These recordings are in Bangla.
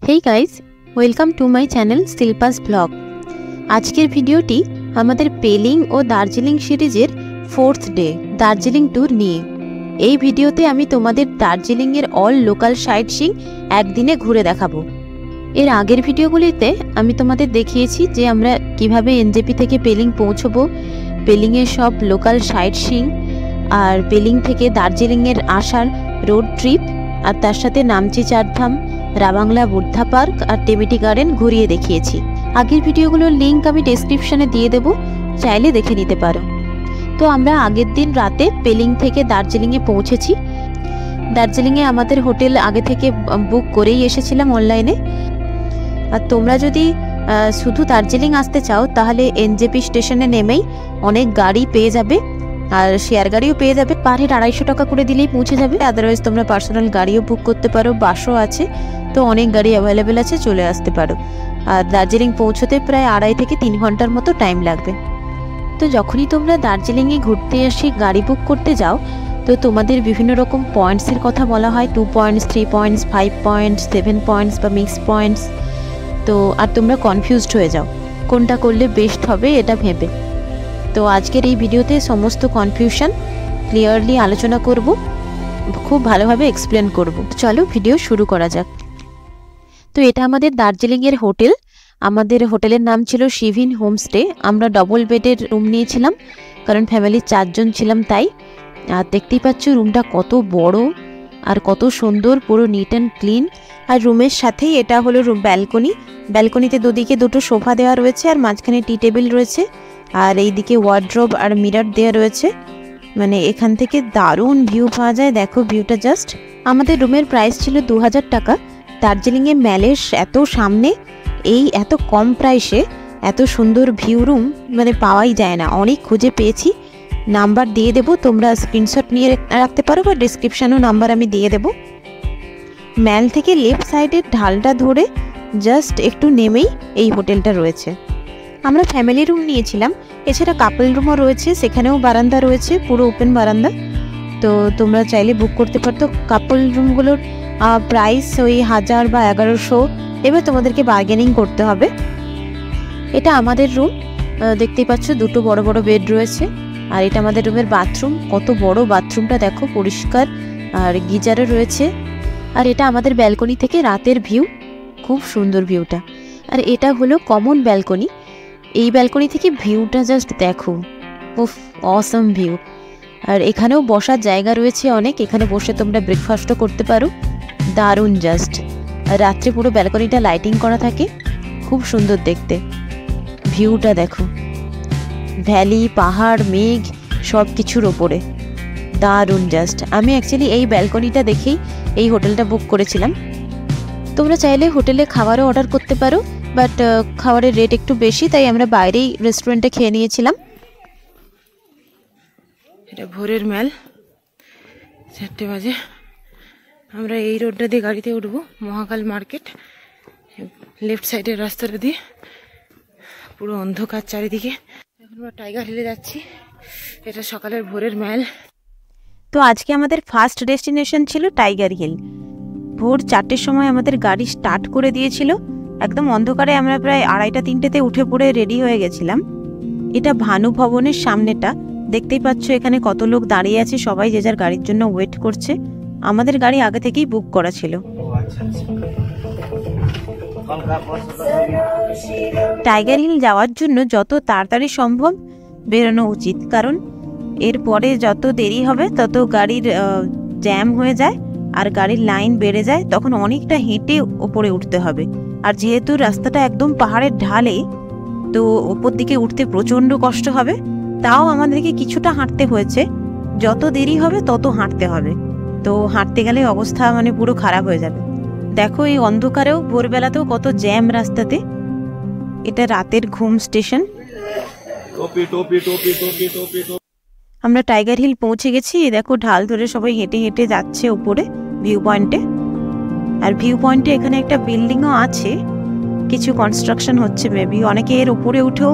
Hey guys, welcome to my channel Shilpa's blog. আজকের ভিডিওটি আমাদের পেলিং ও দার্জিলিং সিরিজের 4th ডে দার্জিলিং ট্যুর নিয়ে। এই ভিডিওতে আমি তোমাদের দার্জিলিংয়ের অল লোকাল সাইট সিইং একদিনে ঘুরে দেখাবো। এর আগের ভিডিওগুলিতে আমি তোমাদের দেখিয়েছি যে আমরা কিভাবে এনজেপি থেকে পেলিং পৌঁছবো, পেলিংয়ের সব লোকাল সাইট সিইং, আর পেলিং থেকে দার্জিলিংয়ের আসার রোড ট্রিপ, আর তার সাথে নামচি চারধাম, রাবাংলা বুদ্ধা পার্ক আর টেমিটি গার্ডেন ঘুরিয়ে দেখিয়েছি। আগের ভিডিওগুলোর লিঙ্ক আমি ডেসক্রিপশনে দিয়ে দেবো, চাইলে দেখে নিতে পারো। তো আমরা আগের দিন রাতে পেলিং থেকে দার্জিলিংয়ে পৌঁছেছি। দার্জিলিংয়ে আমাদের হোটেল আগে থেকে বুক করেই এসেছিলাম অনলাইনে। আর তোমরা যদি শুধু দার্জিলিং আসতে চাও তাহলে এনজেপি স্টেশনে নেমেই অনেক গাড়ি পেয়ে যাবে, আর শেয়ার গাড়িও পেয়ে যাবে। পার হেড 250 টাকা করে দিলেই পৌঁছে যাবে। আদারওয়াইজ তোমরা পার্সোনাল গাড়িও বুক করতে পারো, বাসও আছে, তো অনেক গাড়ি অ্যাভেলেবেল আছে, চলে আসতে পারো। আর দার্জিলিং পৌঁছতে প্রায় 2.5 থেকে 3 ঘন্টার মতো টাইম লাগবে। তো যখনই তোমরা দার্জিলিংয়ে ঘুরতে এসে গাড়ি বুক করতে যাও, তো তোমাদের বিভিন্ন রকম পয়েন্টসের কথা বলা হয়, 2 পয়েন্টস, 3 পয়েন্টস, 5 পয়েন্টস, 7 পয়েন্টস বা মিক্সড পয়েন্টস। তো আর তোমরা কনফিউজড হয়ে যাও কোনটা করলে বেস্ট হবে এটা ভেবে। তো আজকের এই ভিডিওতে সমস্ত কনফিউশন ক্লিয়ারলি আলোচনা করব, খুব ভালোভাবে এক্সপ্লেন করব। চলো ভিডিও শুরু করা যাক। তো এটা আমাদের দার্জিলিংয়ের হোটেল। আমাদের হোটেলের নাম ছিল শিভিন হোমস্টে। আমরা ডবল বেডের রুম নিয়েছিলাম, কারণ ফ্যামিলির 4 জন ছিলাম তাই। আর দেখতেই পাচ্ছ রুমটা কত বড় আর কত সুন্দর, পুরো নিট অ্যান্ড ক্লিন। আর রুমের সাথেই এটা হলো ব্যালকনি। ব্যালকনিতে দুদিকে দুটো সোফা দেওয়া রয়েছে, আর মাঝখানে টি টেবিল রয়েছে, আর এইদিকে ওয়ার্ড্রোব আর মিরর দেওয়া রয়েছে। মানে এখান থেকে দারুণ ভিউ পাওয়া যায়, দেখো ভিউটা জাস্ট। আমাদের রুমের প্রাইস ছিল 2000 টাকা। দার্জিলিংয়ে ম্যালের এত সামনে এই এত কম প্রাইসে এত সুন্দর ভিউ রুম মানে পাওয়াই যায় না। অনেক খুঁজে পেয়েছি, নাম্বার দিয়ে দেবো, তোমরা স্ক্রিনশট নিয়ে রাখতে পারো, বা ডিসক্রিপশানেও নাম্বার আমি দিয়ে দেবো। ম্যাল থেকে লেফট সাইডের ঢালটা ধরে জাস্ট একটু নেমেই এই হোটেলটা রয়েছে। আমরা ফ্যামিলি রুম নিয়েছিলাম, এছাড়া কাপল রুমও রয়েছে, সেখানেও বারান্দা রয়েছে, পুরো ওপেন বারান্দা। তো তোমরা চাইলে বুক করতে পারতো। কাপল রুমগুলোর প্রাইস ওই 1000 বা 1100। এবার তোমাদেরকে বার্গেনিং করতে হবে। এটা আমাদের রুম, দেখতেই পাচ্ছ দুটো বড় বড় বেড রয়েছে। আর এটা আমাদের রুমের বাথরুম, কত বড় বাথরুমটা দেখো, পরিষ্কার, আর গিজারও রয়েছে। আর এটা আমাদের ব্যালকনি থেকে রাতের ভিউ, খুব সুন্দর ভিউটা। আর এটা হলো কমন ব্যালকনি। এই ব্যালকনি থেকে ভিউটা জাস্ট দেখো, উফ, অসম ভিউ। আর এখানেও বসার জায়গা রয়েছে অনেক, এখানে বসে তোমরা ব্রেকফাস্টও করতে পারো, দারুণ জাস্ট। আর রাত্রে পুরো ব্যালকনিটা লাইটিং করা থাকে, খুব সুন্দর দেখতে। ভিউটা দেখো, ভ্যালি, পাহাড়, মেঘ সব কিছুর ওপরে, দারুণ জাস্ট। আমি অ্যাকচুয়ালি এই ব্যালকনিটা দেখেই এই হোটেলটা বুক করেছিলাম। তোমরা চাইলে হোটেলে খাবারও অর্ডার করতে পারো, বাট খাবারের রেট একটু বেশি, তাই আমরা বাইরেই রেস্টুরেন্টে খেয়ে নিয়েছিলাম। এটা ভোরের ম্যাল, 4টে বাজে। আমরা এই রোডটা দিয়ে গাড়িতে উঠবো, মহাকাল মার্কেট। লেফট সাইডের রাস্তাটা দিয়ে পুরো অন্ধকার চারিদিকে। এখন আমরা টাইগার হিলে যাচ্ছি। এটা সকালের ভোরের ম্যাল। তো আজকে আমাদের ফার্স্ট ডেস্টিনেশন ছিল টাইগার হিল। ভোর 4টের সময় আমাদের গাড়ি স্টার্ট করে দিয়েছিল, একদম অন্ধকারে। আমরা প্রায় 2:30-3টেতে উঠে পড়ে রেডি হয়ে গেছিলাম। এটা ভানু ভবনের সামনেটা, দেখতেই পাচ্ছ এখানে কত লোক দাঁড়িয়ে আছে, সবাই যে যার গাড়ির জন্য ওয়েট করছে। আমাদের গাড়ি আগে থেকেই বুক করা ছিল। টাইগার হিল যাওয়ার জন্য যত তাড়াতাড়ি সম্ভব বেরোনো উচিত, কারণ এরপরে যত দেরি হবে তত গাড়ির জ্যাম হয়ে যায় আর গাড়ির লাইন বেড়ে যায়, তখন অনেকটা হেঁটে ওপরে উঠতে হবে। আর যেহেতু রাস্তাটা একদম পাহাড়ের ঢালে, তো ওপর দিকে উঠতে প্রচণ্ড কষ্ট হবে। তাও আমাদেরকে কিছুটা হাঁটতে হয়েছে, যত দেরি হবে তত হাঁটতে হবে। তো হাঁটতে গেলে অবস্থা মানে পুরো খারাপ হয়ে যাবে। দেখো এই অন্ধকারেও ভোরবেলাতেও কত জ্যাম রাস্তাতে। এটা রাতের ঘুম স্টেশন। আমরা টাইগার হিল পৌঁছে গেছি। দেখো ঢাল ধরে সবাই হেঁটে হেঁটে যাচ্ছে উপরে ভিউ পয়েন্টে। আর ভিউ পয়েন্টে এখানে একটা বিল্ডিংও আছে, কিছু কনস্ট্রাকশন হচ্ছে মেবি। অনেকে এর উপরে উঠেও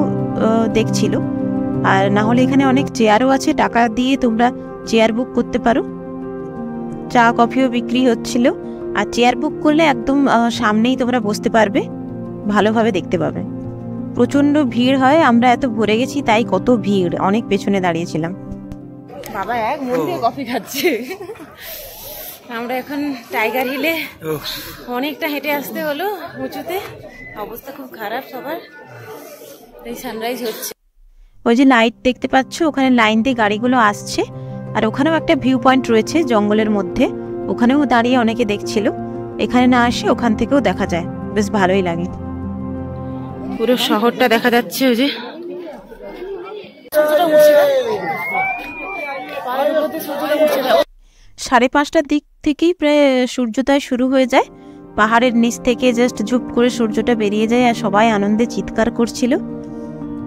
দেখছিল। আর না হলে এখানে অনেক চেয়ারও আছে, টাকা দিয়ে তোমরা চেয়ার বুক করতে পারো। চা কফিও বিক্রি হচ্ছিল। আর চেয়ার বুক করলে একদম সামনেই তোমরা বসতে পারবে, ভালোভাবে দেখতে পাবে। প্রচণ্ড ভিড় হয়, আমরা এত ভরে গেছি তাই কত ভিড়, অনেক পেছনে দাঁড়িয়েছিলাম। বাবা এক মন দিয়ে কফি খাচ্ছে। আমরা এখন টাইগার হিলে অনেকটা হেঁটে আসতে হলো উঁচুতে, অবস্থা খুব খারাপ সবার। এই সানরাইজ হচ্ছে, ওই যে লাইট দেখতে পাচ্ছ, ওখানে লাইন দিয়ে গাড়িগুলো আসছে। আর ওখানেও একটা ভিউ পয়েন্ট রয়েছে জঙ্গলের মধ্যে, ওখানেও দাঁড়িয়ে অনেকে দেখছিল। এখানে না আসে ওখান থেকেও দেখা যায়, বেশ ভালোই লাগে। পুরো শহরটা দেখা যাচ্ছে। ওই যে 5:30টার দিক থেকেই প্রায় সূর্যোদয় শুরু হয়ে যায়। পাহাড়ের নিচ থেকে জাস্ট ঝুপ করে সূর্যটা বেরিয়ে যায়, আর সবাই আনন্দে চিৎকার করছিল।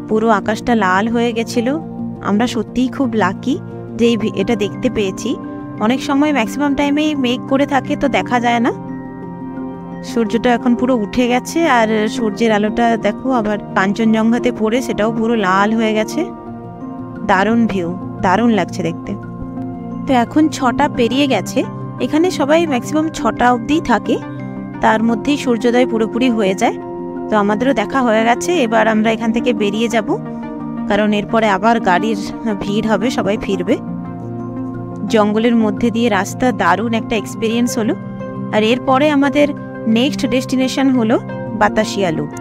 পুরো আকাশটা লাল হয়ে গেছিল। আমরা সত্যিই খুব লাকি যে এটা দেখতে পেয়েছি। অনেক সময় ম্যাক্সিমাম টাইমেই মেঘ করে থাকে, তো দেখা যায় না। সূর্যটা এখন পুরো উঠে গেছে, আর সূর্যের আলোটা দেখো আবার কাঞ্চনজঙ্ঘাতে পড়ে সেটাও পুরো লাল হয়ে গেছে। দারুণ ভিউ, দারুণ লাগছে দেখতে। তো এখন 6টা পেরিয়ে গেছে। এখানে সবাই ম্যাক্সিমাম 6টা অবধিই থাকে, তার মধ্যেই সূর্যোদয় পুরোপুরি হয়ে যায়। তো আমাদেরও দেখা হয়ে গেছে, এবার আমরা এখান থেকে বেরিয়ে যাব, কারণ এরপরে আবার গাড়ির ভিড় হবে, সবাই ফিরবে। জঙ্গলের মধ্যে দিয়ে রাস্তা, দারুণ একটা এক্সপিরিয়েন্স হলো। আর এরপরে আমাদের নেক্সট ডেস্টিনেশন হলো বাতাসিয়া লুপ।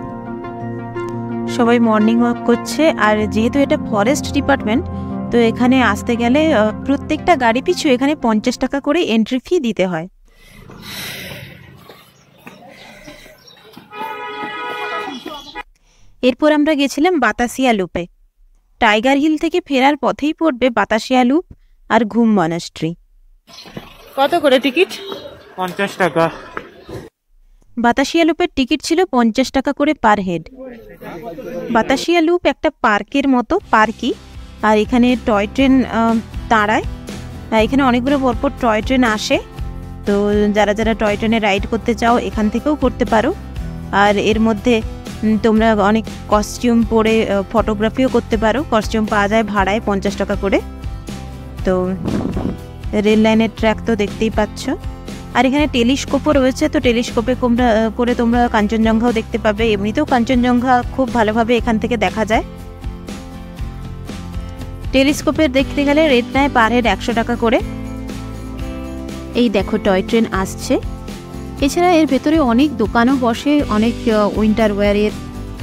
সবাই মর্নিং ওয়াক করছে, আর যেহেতু এটা ফরেস্ট ডিপার্টমেন্ট, তো এখানে আসতে গেলে প্রত্যেকটা গাড়ি পিছু এখানে 50 টাকা করে এন্ট্রি ফি দিতে হয়। এরপর আমরা গেছিলাম বাতাসিয়া লুপে। টাইগার হিল থেকে ফেরার পথেই পড়বে বাতাসিয়া লুপ আর ঘুম মনাস্ট্রি। কত করে টিকিট? 50 টাকা। বাতাসিয়া লুপের টিকিট ছিল 50 টাকা করে পার হেড। বাতাসিয়া লুপ একটা পার্কের মতো, পার্কই। আর এখানে টয় ট্রেন দাঁড়ায়, এখানে অনেকগুলো পরপর টয় ট্রেন আসে। তো যারা যারা টয় ট্রেনে রাইড করতে চাও এখান থেকেও করতে পারো। আর এর মধ্যে তোমরা অনেক কস্টিউম পরে ফটোগ্রাফিও করতে পারো, কস্টিউম পাওয়া যায় ভাড়ায় 50 টাকা করে। তো রেল লাইনের ট্র্যাক তো দেখতেই পাচ্ছ। আর এখানে টেলিস্কোপও রয়েছে, তো টেলিস্কোপে করে তোমরা কাঞ্চনজঙ্ঘাও দেখতে পাবে। এমনিতেও কাঞ্চনজঙ্ঘা খুব ভালোভাবে এখান থেকে দেখা যায়। টেলিস্কোপের দেখতে গেলে রেট নেয় পার হেড 100 টাকা করে। এই দেখো টয় ট্রেন আসছে। এছাড়া এর ভেতরে অনেক দোকানও বসে, অনেক উইন্টার ওয়্যারের,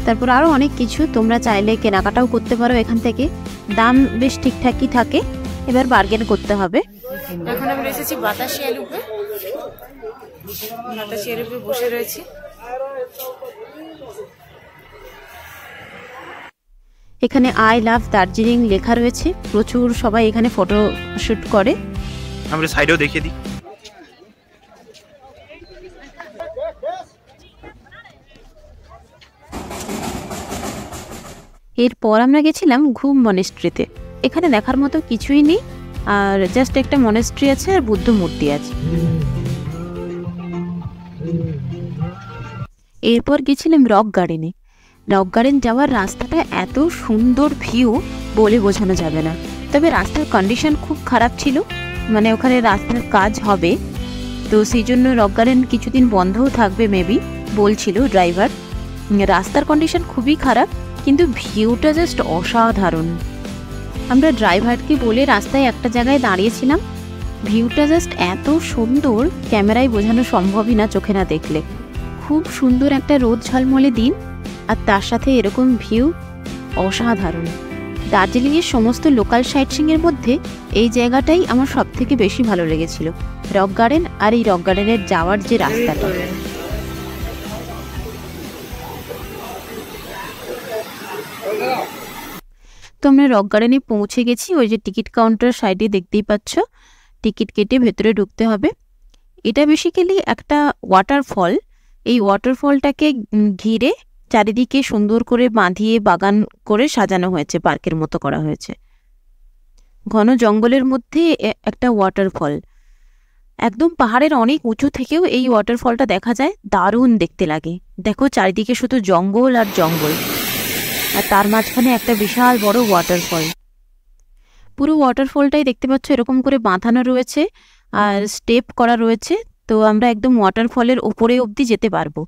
তারপর আরও অনেক কিছু। তোমরা চাইলে কেনাকাটাও করতে পারো এখান থেকে, দাম বেশ ঠিকঠাকই থাকে, এবার বার্গেন করতে হবে। এখন আমরা এসেছি বাতাসিয়া লুপে, বাতাসিয়া লুপে বসে রয়েছি। এখানে আই লাভ দার্জিলিং লেখা রয়েছে, প্রচুর সবাই এখানে ফটো শুট করে। আমরা সাইডেও দেখিয়ে দিই। এরপর আমরা গেছিলাম ঘুম মনেস্ট্রিতে। এখানে দেখার মতো কিছুই নেই, আর জাস্ট একটা মনেস্ট্রি আছে আর বুদ্ধ মূর্তি আছে। এরপর গেছিলাম রক গার্ডেনে। রক গার্ডেন যাওয়ার রাস্তাটা এত সুন্দর ভিউ বলে বোঝানো যাবে না। তবে রাস্তার কন্ডিশন খুব খারাপ ছিল, মানে ওখানে রাস্তার কাজ হবে, তো সেই জন্য রক গার্ডেন কিছুদিন বন্ধও থাকবে মেবি বলছিল ড্রাইভার। রাস্তার কন্ডিশন খুবই খারাপ, কিন্তু ভিউটা জাস্ট অসাধারণ। আমরা ড্রাইভারকে বলে রাস্তায় একটা জায়গায় দাঁড়িয়েছিলাম। ভিউটা জাস্ট এত সুন্দর, ক্যামেরায় বোঝানো সম্ভবই না চোখে না দেখলে। খুব সুন্দর একটা রোদ ঝলমলে দিন, আর তার সাথে এরকম ভিউ, অসাধারণ। দার্জিলিংয়ের সমস্ত লোকাল সাইটসিংয়ের মধ্যে এই জায়গাটাই আমার সব থেকে বেশি ভালো লেগেছিল, রক গার্ডেন। আর এই রক গার্ডেনের যাওয়ার যে রাস্তাটা, তো আমরা রক গার্ডেনে পৌঁছে গেছি। ওই যে টিকিট কাউন্টার সাইডে দেখতেই পাচ্ছ, টিকিট কেটে ভেতরে ঢুকতে হবে। এটা বেসিক্যালি একটা ওয়াটারফল। এই ওয়াটারফলটাকে ঘিরে চারিদিকে সুন্দর করে বাঁধিয়ে বাগান করে সাজানো হয়েছে, পার্কের মতো করা হয়েছে। ঘন জঙ্গলের মধ্যে একটা ওয়াটারফল, একদম পাহাড়ের অনেক উঁচু থেকেও এই ওয়াটারফলটা দেখা যায়। দারুণ দেখতে লাগে। দেখো চারিদিকে শুধু জঙ্গল আর জঙ্গল, আর তার মাঝখানে একটা বিশাল বড় ওয়াটারফল। পুরো ওয়াটারফলটাই দেখতে পাচ্ছ এরকম করে বাঁধানো রয়েছে আর স্টেপ করা রয়েছে, তো আমরা একদম ওয়াটারফলের ওপরে অবধি যেতে পারবো।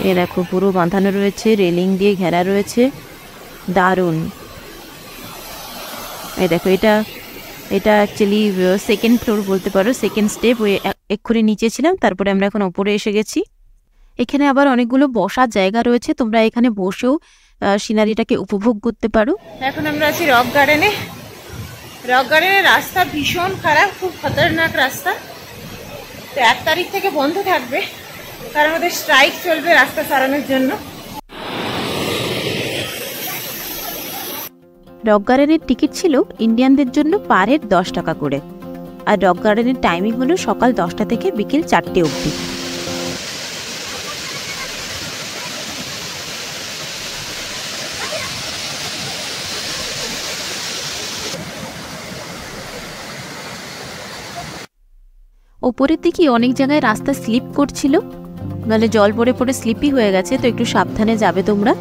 এ দেখো পুরো বাঁধানো রয়েছে, রেলিং দিয়ে ঘেরা রয়েছে, দারুণ। এই দেখো এটা অ্যাকচুয়ালি সেকেন্ড ফ্লোর বলতে পারো, সেকেন্ড স্টেপ। ওই এক্ষুনি নিচে ছিলাম, তারপরে আমরা এখন ওপরে এসে গেছি। এখানে আবার অনেকগুলো বসার জায়গা রয়েছে, তোমরা এখানে বসেও সিনারিটাকে উপভোগ করতে পারো। এখন আমরা আছি রক গার্ডেনে। রক গার্ডেনের রাস্তা ভীষণ খারাপ, খুব খতরনাক রাস্তা। তো 1 তারিখ থেকে বন্ধ থাকবে, কারণ ওদের স্ট্রাইক চলবে রাস্তা সারানোর জন্য। রক গার্ডেনের টিকিট ছিল ইন্ডিয়ানদের জন্য পার হেড 10 টাকা করে, আর রক গার্ডেনের টাইমিং হলো সকাল 10টা থেকে বিকেল 4টে অবধি। ওপরের দিকে অনেক জায়গায় রাস্তা স্লিপ করছিল, মানে জল পড়ে পড়ে স্লিপই হয়ে গেছে, তো একটু সাবধানে যাবে তোমরা।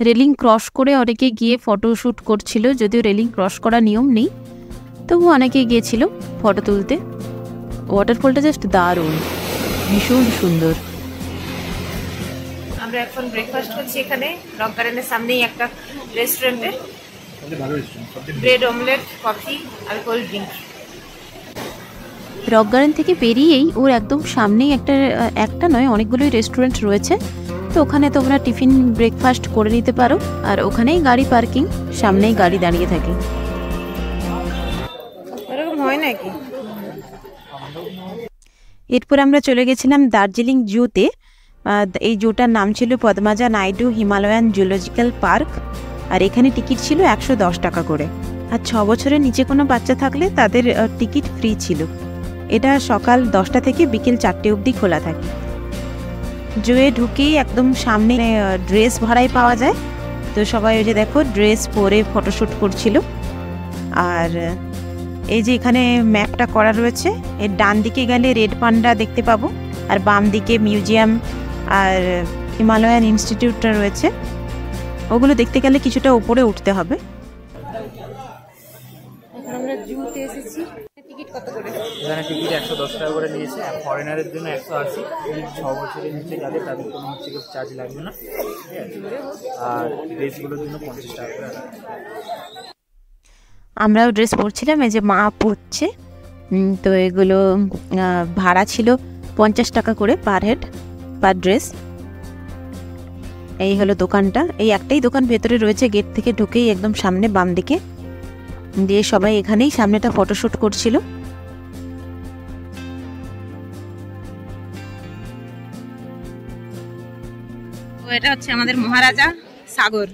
রেলিং ক্রস করে অনেকে গিয়ে ফটোশ্যুট করছিল, যদিও রেলিং ক্রস করা নিয়ম নেই, তবু অনেকে গিয়েছিল ফটো তুলতে। ওয়াটারফলটা জাস্ট দারুণ, ভীষণ সুন্দর। আমরা এখন ব্রেকফাস্ট করছি এখানে রক গার্ডেনের সামনেই একটা রেস্টুরেন্টে। ব্রেড অমলেট, কফি আর কোল্ড ড্রিঙ্ক। রক গার্ডেন থেকে বেরিয়েই ওর একদম সামনেই একটা নয় অনেকগুলোই রেস্টুরেন্ট রয়েছে, তো ওখানে তোমরা টিফিন ব্রেকফাস্ট করে নিতে পারো। আর ওখানেই গাড়ি পার্কিং, সামনেই গাড়ি দাঁড়িয়ে থাকে। এরকম হয় নাকি? এরপর আমরা চলে গেছিলাম দার্জিলিং জুতে। এই জুটার নাম ছিল Padmaja Naidu Himalayan zoological park, আর এখানে টিকিট ছিল 110 টাকা করে। আর 6 বছরের নিচে কোনো বাচ্চা থাকলে তাদের টিকিট ফ্রি ছিল। এটা সকাল 10টা থেকে বিকেল 4টে অবধি খোলা থাকে। জুয়ে ঢুকেই একদম সামনে ড্রেস ভাড়ায় পাওয়া যায়, তো সবাই ওই যে দেখো ড্রেস পরে ফটোশ্যুট করছিল। আর এই যে এখানে ম্যাপটা করা রয়েছে, এর ডান দিকে গেলে রেড পান্ডা দেখতে পাবো, আর বাম দিকে মিউজিয়াম আর হিমালয়ান ইনস্টিটিউটটা রয়েছে। ওগুলো দেখতে গেলে কিছুটা উপরে উঠতে হবে। আমরা জুতে এসেছি। টিকিট কত করে? এখানে টিকিট 110 টাকা করে নিয়েছে, আর ফরেনারের জন্য 180। 6 বছরের নিচে যাদের তাদের কোনো চার্জ লাগবে না, ঠিক আছে? আর ড্রেসগুলোর জন্য 50 টাকা করে। আমরাও ড্রেস পরছিলাম, এই যে মা পরছে। তো এগুলো ভাড়া ছিল 50 টাকা করে পার হেড, পার ড্রেস। এই হলো দোকানটা, এই একটাই দোকান ভেতরে রয়েছে, গেট থেকে ঢুকেই একদম সামনে বাম দিকে। দিয়ে সবাই এখানেই সামনেটা ফটোশ্যুট করছিল। এটা হচ্ছে আমাদের মহারাজা সাগর।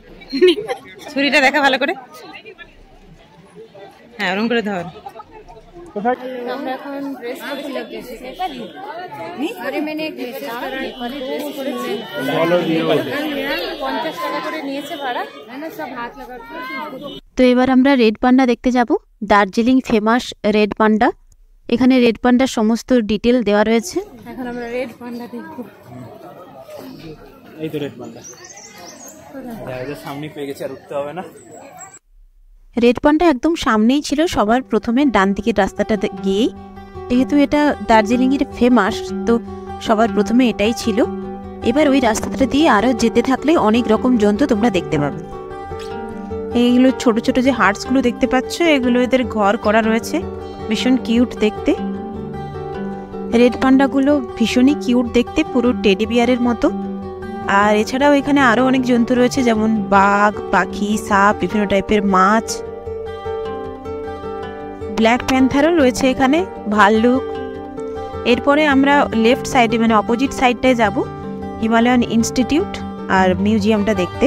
ছুরিটা দেখা ভালো করে, হ্যাঁ ওরকম করে ধর। আমরা এখন ড্রেস করেছিলাম, 50 টাকা করে নিয়েছে ভাড়া। তো এবার আমরা রেড পান্ডা দেখতে যাব, দার্জিলিং ফেমাস রেড পান্ডা। এখানে রেড পান্ডার সমস্ত ডিটেল দেওয়া রয়েছে। এখন আমরা রেড পান্ডা দেখবো। এই তো রেড পান্ডা, এদের সামনে পেয়ে গেছে, আর উঠতে হবে না। রেড পান্ডা একদম সামনেই ছিল সবার প্রথমে, ডান দিকের রাস্তাটা গিয়েই। যেহেতু এটা দার্জিলিংয়ের ফেমাস, তো সবার প্রথমে এটাই ছিল। এবার ওই রাস্তাটা দিয়ে আরও যেতে থাকলে অনেক রকম জন্তু তোমরা দেখতে পাবে। এইগুলো ছোট ছোট যে হার্টসগুলো দেখতে পাচ্ছ, এগুলো এদের ঘর করা রয়েছে, ভীষণ কিউট দেখতে। রেড পান্ডাগুলো ভীষণই কিউট দেখতে, পুরো টেডি বিয়ারের মতো। আর এছাড়াও এখানে আরো অনেক জন্তু রয়েছে, যেমন বাঘ, পাখি, সাপ, বিভিন্ন টাইপের মাছ। ব্ল্যাক প্যান্থারও রয়েছে এখানে, ভাল্লুক। এরপরে আমরা লেফট সাইডে মানে অপোজিট সাইডটায় যাব হিমালয়ান ইনস্টিটিউট আর মিউজিয়ামটা দেখতে।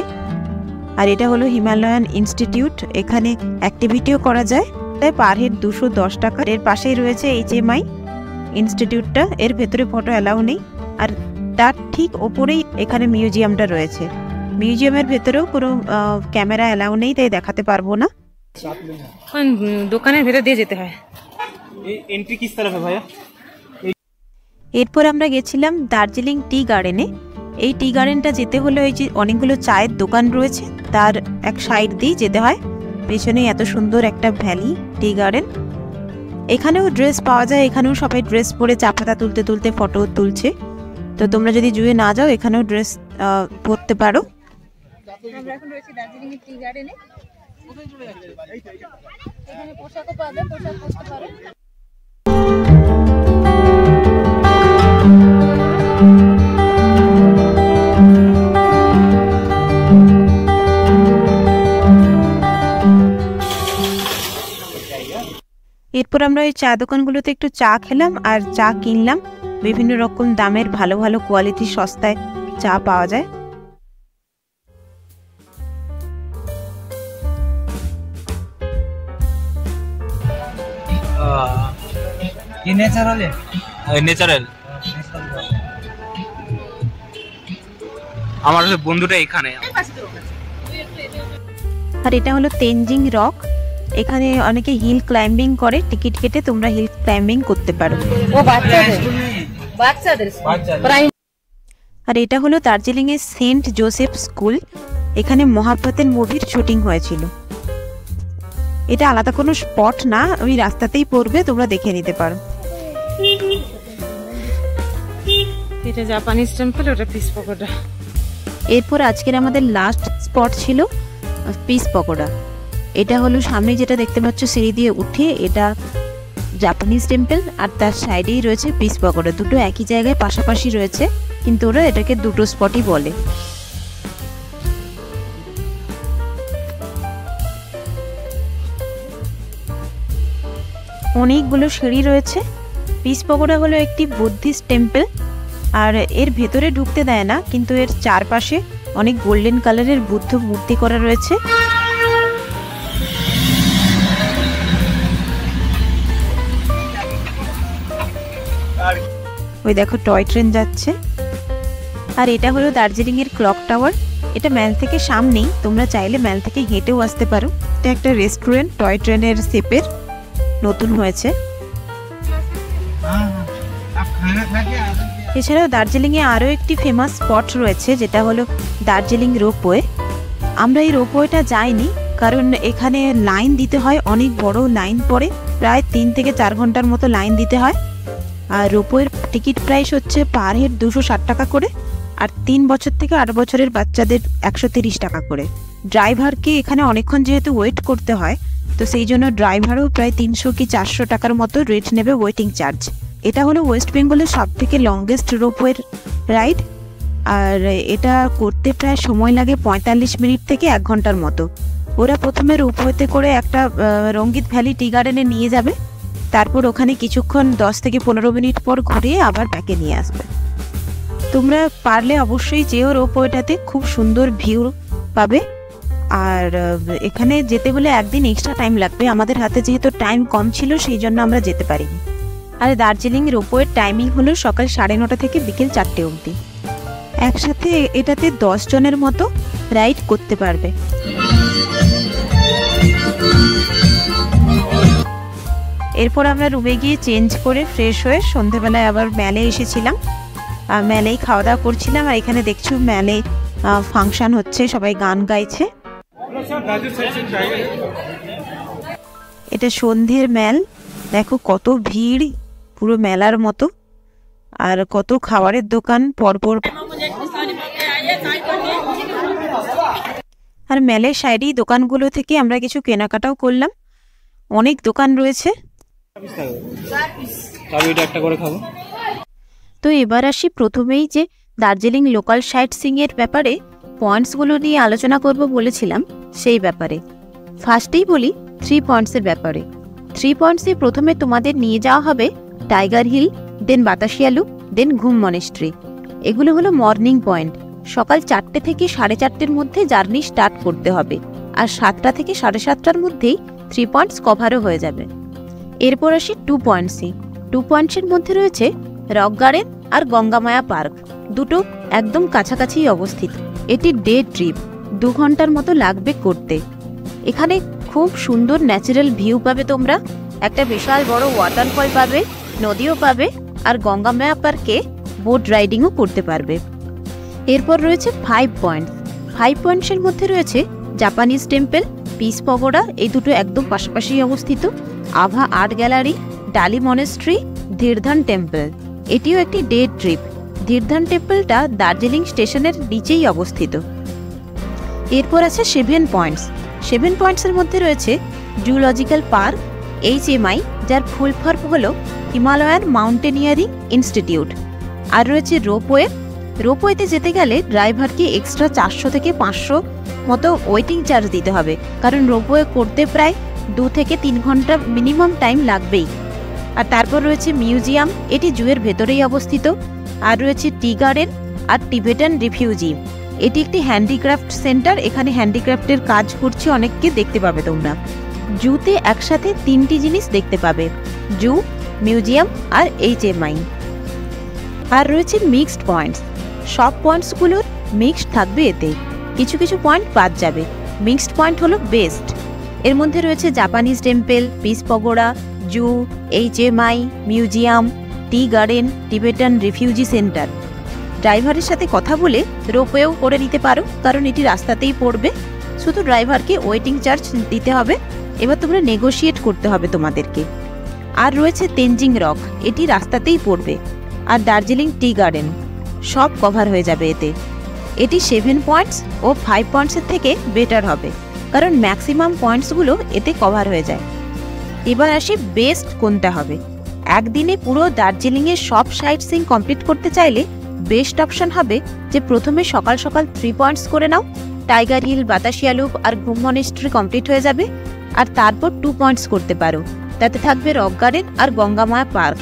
আর এটা হলো হিমালয়ান ইনস্টিটিউট, এখানে অ্যাক্টিভিটিও করা যায়, তাই পার হেড 210 টাকা। এর পাশেই রয়েছে HMI ইনস্টিটিউটটা, এর ভেতরে ফটো অ্যালাউ নেই। আর তার ঠিক ওপরেই এখানে মিউজিয়ামটা রয়েছে। মিউজিয়ামের ভেতরেও কোনো ক্যামেরা অ্যালাউ নেই, তাই দেখাতে পারবো না। দোকানের ভেতর দিয়ে যেতে হয়। এই এন্ট্রি কিস তরফ है ভাইয়া? এরপর আমরা গেছিলাম দার্জিলিং টি গার্ডেনে। এই টি গার্ডেনটা যেতে হলে ওই যে অনেকগুলো চায়ের দোকান রয়েছে তার এক সাইড দিয়ে যেতে হয়। পেছনে এত সুন্দর একটা ভ্যালি টি গার্ডেন। এখানেও ড্রেস পাওয়া যায়, এখানেও সবাই ড্রেস পরে চা পাতা তুলতে তুলতে ফটো তুলছে। তো তোমরা যদি জুয়ে না যাও এখানেও ড্রেস পরতে পারো। আমরা এখন রয়েছে দার্জিলিং এর টি গার্ডেনে। এখানে পোশাকও পাওয়া যায়, পোশাক পরতে পারো। এরপর আমরা ওই চা দোকানগুলোতে একটু চা খেলাম আর চা কিনলাম। বিভিন্ন রকম দামের ভালো ভালো কোয়ালিটি সস্তায় চা পাওয়া যায়। ন্যাচারাল আমার বন্ধুটা এখানে। আর এটা হলো তেনজিং রক। এখানে অনেকে হিল ক্লাইম্বিং করে, টিকিট কেটে তোমরা হিল ক্লাইম্বিং করতে পারো। আর এটা হলো দার্জিলিং এর সেন্ট জোসেফ স্কুল। এখানে মহাভারতের মুভির শুটিং হয়েছিল। এটা আলাদা কোনো স্পট না, ওই রাস্তাতেই পড়বে, তোমরা দেখে নিতে পারো। এটা জাপানিজ টেম্পল, ওটা পিস পকোড়া। এরপর আজকের আমাদের লাস্ট স্পট ছিল পিস পকোড়া। এটা হলো সামনে যেটা দেখতে পাচ্ছ সিঁড়ি দিয়ে উঠে, এটা জাপানিজ টেম্পল আর তার সাইডেই রয়েছে পিস পকোড়া। দুটো একই জায়গায় পাশাপাশি রয়েছে, কিন্তু ওরা এটাকে দুটো স্পটই বলে। অনেকগুলো সিঁড়ি রয়েছে। পিস পকোড়া হলো একটি বুদ্ধিস্ট টেম্পল, আর এর ভেতরে ঢুকতে দেয় না, কিন্তু এর চারপাশে অনেক গোল্ডেন কালারের বুদ্ধ মূর্তি করা রয়েছে। ওই দেখো টয় ট্রেন যাচ্ছে। আর এটা হলো দার্জিলিং এর ক্লক টাওয়ার। এটা ম্যাল থেকে সামনেই, তোমরা চাইলে ম্যাল থেকে হেঁটেও আসতে পারো। এটা একটা রেস্টুরেন্ট, টয় ট্রেনের শেপের, নতুন হয়েছে। এছাড়াও দার্জিলিং এ আরো একটি ফেমাস স্পট রয়েছে, যেটা হলো দার্জিলিং রোপওয়ে। আমরা এই রোপওয়েটা যাইনি, কারণ এখানে লাইন দিতে হয়, অনেক বড় লাইন পড়ে, প্রায় 3 থেকে 4 ঘন্টার মতো লাইন দিতে হয়। আর রোপওয়ের টিকিট প্রাইস হচ্ছে পার হেড 260 টাকা করে, আর 3 বছর থেকে 8 বছরের বাচ্চাদের 130 টাকা করে। ড্রাইভারকে এখানে অনেকক্ষণ যেহেতু ওয়েট করতে হয়, তো সেই জন্য ড্রাইভারও প্রায় 300 কি 400 টাকার মতো রেট নেবে ওয়েটিং চার্জ। এটা হলো ওয়েস্ট বেঙ্গলের সব থেকে লংগেস্ট রোপওয়ের রাইড, আর এটা করতে প্রায় সময় লাগে 45 মিনিট থেকে 1 ঘন্টার মতো। ওরা প্রথমে রোপওয়েতে করে একটা রঙ্গিত ভ্যালি টি গার্ডেনে নিয়ে যাবে, তারপর ওখানে কিছুক্ষণ 10 থেকে 15 মিনিট পর ঘুরিয়ে আবার ব্যাকে নিয়ে আসবে। তোমরা পারলে অবশ্যই যেও রোপওয়েটাতে, খুব সুন্দর ভিউ পাবে। আর এখানে যেতে হলে একদিন এক্সট্রা টাইম লাগবে, আমাদের হাতে যেহেতু টাইম কম ছিল সেই জন্য আমরা যেতে পারিনি। আর দার্জিলিং রোপওয়ের টাইমিং হলো সকাল 9:30 থেকে বিকেল 4টে অবধি। একসাথে এটাতে 10 জনের মতো রাইড করতে পারবে। এরপর আমরা রুমে গিয়ে চেঞ্জ করে ফ্রেশ হয়ে সন্ধেবেলায় আবার মেলে এসেছিলাম। মেলেই খাওয়া দাওয়া করছিলাম। আর এখানে দেখছো মেলে ফাংশন হচ্ছে, সবাই গান গাইছে। এটা সন্ধ্যের মেল, দেখো কত ভিড়, পুরো মেলার মতো, আর কত খাবারের দোকান পরপর। আর মেলের সাইডেই দোকানগুলো থেকে আমরা কিছু কেনাকাটাও করলাম। অনেক দোকান রয়েছে। তো এবার আসি প্রথমেই যে দার্জিলিং লোকাল সাইট সিইং এর ব্যাপারে পয়েন্টসগুলো নিয়ে আলোচনা করব বলেছিলাম, সেই ব্যাপারে। ফার্স্টেই বলি 3 পয়েন্টসের ব্যাপারে। 3 পয়েন্টসে প্রথমে তোমাদের নিয়ে যাওয়া হবে টাইগার হিল, দেন বাতাসিয়া লুপ, দেন ঘুম মনেস্ট্রি। এগুলো হলো মর্নিং পয়েন্ট। সকাল 4টে থেকে 4:30-র মধ্যে জার্নি স্টার্ট করতে হবে, আর 7টা থেকে 7:30টার মধ্যেই 3 পয়েন্টস কভারও হয়ে যাবে। এরপর আসি 2 পয়েন্টসে। 2 পয়েন্টসের মধ্যে রয়েছে রক গার্ডেন আর গঙ্গামায়া পার্ক, দুটো একদম কাছাকাছি অবস্থিত। এটি ডে ট্রিপ, 2 ঘন্টার মতো লাগবে করতে। এখানে খুব সুন্দর ন্যাচারাল ভিউ পাবে তোমরা, একটা বিশাল বড় ওয়াটারফল পাবে, নদীও পাবে, আর গঙ্গামায়া পার্কে বোট রাইডিংও করতে পারবে। এরপর রয়েছে 5 পয়েন্টস। 5 পয়েন্টসের মধ্যে রয়েছে জাপানিজ টেম্পল, পিস পগোডা, এই দুটো একদম পাশাপাশি অবস্থিত, আভা আর্ট গ্যালারি, ডালি মনেস্ট্রি, ধীরধান টেম্পল। এটিও একটি ডে ট্রিপ। ধীরধান টেম্পলটা দার্জিলিং স্টেশনের নিচেই অবস্থিত। এরপর আছে 7 পয়েন্টস। 7 পয়েন্টসের মধ্যে রয়েছে জুলজিক্যাল পার্ক, HMI, যার ফুল ফর্ম হল হিমালয়ান মাউন্টেনিয়ারিং ইনস্টিটিউট। আর রয়েছে রোপওয়ে। রোপওয়েতে যেতে গেলে ড্রাইভারকে এক্সট্রা 400 থেকে 500 মতো ওয়েটিং চার্জ দিতে হবে, কারণ রোপওয়ে করতে প্রায় 2 থেকে 3 ঘন্টা মিনিমাম টাইম লাগবেই। আর তারপর রয়েছে মিউজিয়াম, এটি জুয়ের ভেতরেই অবস্থিত। আর রয়েছে টি গার্ডেন আর টিবেটান রিফিউজি, এটি একটি হ্যান্ডিক্রাফট সেন্টার, এখানে হ্যান্ডিক্রাফটের কাজ করছে অনেককে দেখতে পাবে তোমরা। জুতে একসাথে 3টি জিনিস দেখতে পাবে, জু, মিউজিয়াম আর HMI। আর রয়েছে মিক্সড পয়েন্টস। সব পয়েন্টসগুলোর মিক্সড থাকবে এতে, কিছু কিছু পয়েন্ট বাদ যাবে। মিক্সড পয়েন্ট হলো বেস্ট। এর মধ্যে রয়েছে জাপানিজ টেম্পল, পিস পগোডা, জু, HMI, museum, tea garden, Tibetan refugee centre. ড্রাইভারের সাথে কথা বলে রোপওয়েও করে নিতে পারো, কারণ এটি রাস্তাতেই পড়বে। শুধু ড্রাইভারকে ওয়েটিং চার্জ দিতে হবে, এবার তোমরা নেগোশিয়েট করতে হবে তোমাদেরকে। আর রয়েছে তেনজিং রক, এটি রাস্তাতেই পড়বে। আর দার্জিলিং টি গার্ডেন, সব কভার হয়ে যাবে এতে। এটি 7 পয়েন্টস ও 5 পয়েন্টসের থেকে বেটার হবে, কারণ ম্যাক্সিমাম পয়েন্টসগুলো এতে কভার হয়ে যায়। এবার আসি বেস্ট কোনটা হবে। একদিনে পুরো দার্জিলিংয়ের সব সাইট সিইং কমপ্লিট করতে চাইলে বেস্ট অপশন হবে যে প্রথমে সকাল সকাল 3 পয়েন্টস করে নাও, টাইগার হিল, বাতাসিয়া লুপ আর ঘুম মনেস্ট্রি কমপ্লিট হয়ে যাবে। আর তারপর 2 পয়েন্টস করতে পারো, তাতে থাকবে রক গার্ডেন আর গঙ্গামায়া পার্ক।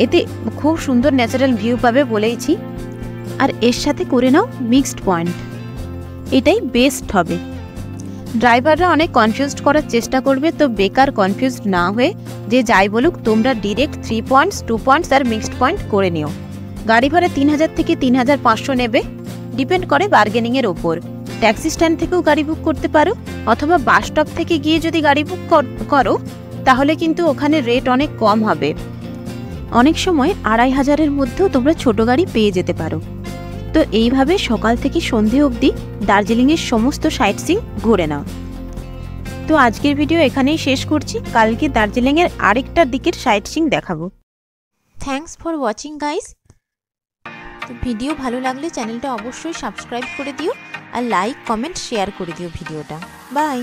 এতে খুব সুন্দর ন্যাচারাল ভিউ পাবে বলেইছি। আর এর সাথে করে নাও মিক্সড পয়েন্ট, এটাই বেস্ট হবে। ড্রাইভাররা অনেক কনফিউজড করার চেষ্টা করবে, তো বেকার কনফিউজড না হয়ে যে যাই বলুক তোমরা ডিরেক্ট 3 পয়েন্টস, 2 পয়েন্টস আর মিক্সড পয়েন্ট করে নিও। গাড়ি ভাড়া 3000 থেকে 3500 নেবে, ডিপেন্ড করে বার্গেনিংয়ের ওপর। ট্যাক্সি স্ট্যান্ড থেকেও গাড়ি বুক করতে পারো, অথবা বাস স্টপ থেকে গিয়ে যদি গাড়ি বুক করো তাহলে কিন্তু ওখানে রেট অনেক কম হবে। অনেক সময় 2500-এর মধ্যেও তোমরা ছোট গাড়ি পেয়ে যেতে পারো। তো এইভাবে সকাল থেকে সন্ধে অবধি দার্জিলিংয়ের সমস্ত সাইট সিইং ঘুরে নাও। তো আজকের ভিডিও এখানেই শেষ করছি, কালকে দার্জিলিংয়ের আরেকটা দিকের সাইট সিইং দেখাবো। Thanks for watching guys. তো ভিডিও ভালো লাগলে চ্যানেলটা অবশ্যই সাবস্ক্রাইব করে দিও, আর লাইক, কমেন্ট, শেয়ার করে দিও ভিডিওটা। বাই।